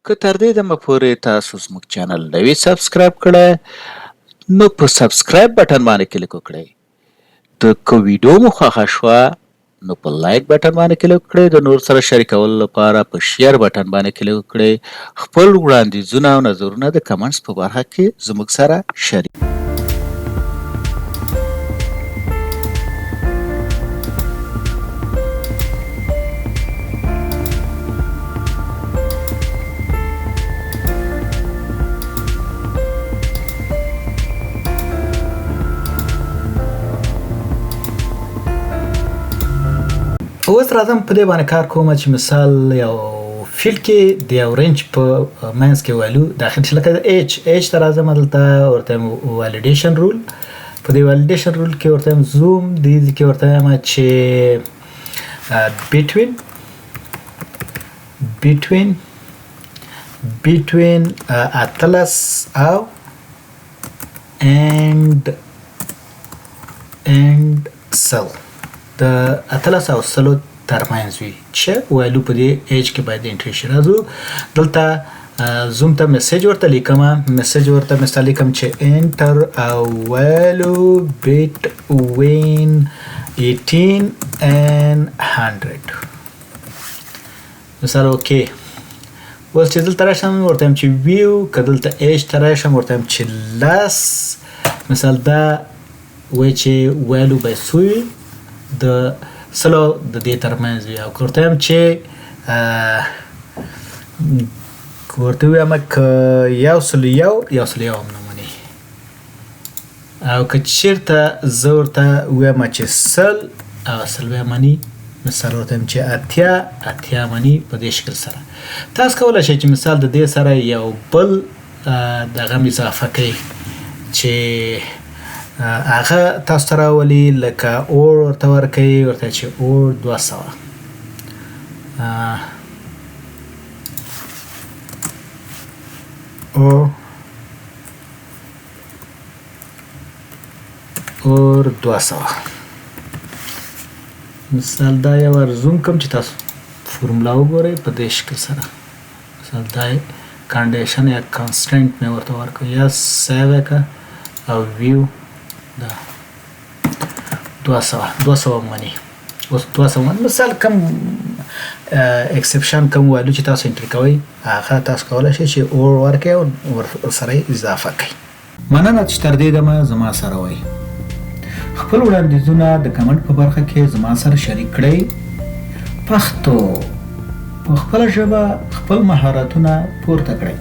که تر دې دمه پورې تاسو زموږ چینل نه وي سبسکرایب کړی نو په سبسکرایب بټن باندې کلیک وکړئ. که ویډیو مو خوښه شوه نو په لایک بټن باندې کلیک وکړئ. د نور سره شریکولو لپاره په شیر بټن باندې کلیک وکړئ. خپل وړاندیزونه او نظرونه د کمنټس په برخه کې زموږ سره شریک اوس راځم په دې باندې کار کوم چې مثال یو فیلډ کې د یو رینج په منځ کې ویلو داخل شي لکه ایچ ته راځم دلته ورته والیډیشن رول په دې والیډیشن رول کې ورته زوم دې کې ورته چې between اتلس او and cell د اتلس او سلو ترمنځ وي چې ویلو په دې ایج کې باید انټری شي. راځو دلته زوم ته میسج ورته لیکم مثال لیکم چې انټر او ویلو between 18 and 100 مثال اوکې. اوس چې دلته راشم ورته چې ویو که دلته ایج ته راشم ورته چې لس مثال دا وایي چې ویلو به څو وي د سلو د دې ترمنځ وي او که ورته وایم چې یو سلو یو هم نه مني او که چېرته زه ورته ووایم چې سل او سل مني مثال ورته وایم چې اتیا مني په دې شکل سره. تاسو کولی شئ چې مثال د دې سره یو بل دغه اضافه کوئ چې هغه تاسو ته راولي لکه اور ورته ورکوي ورته چې اور 200 مثال دا یو ارزوم کوم چې تاسو فورمولا وګورئ په دې شکل سره مثال دا کنډیشن یا کانسټنټ مې ورته ورکوي یا سیو که او ویو دا 200 مني. اوس 200 مني مثال کم اکسپشن کم ویلو چې تاسو انټر کوئ هغه تاسو کولی شئ چې اور ورکړئ او ورسره اضافه کړئ. مننه چې تر دې دمه زما سره وئ. خپل وړاندیزونه د کمنټ په برخه کې زما سره شریک کړئ. پښتو په خپله ژبه خپل مهارتونه پورته کړئ.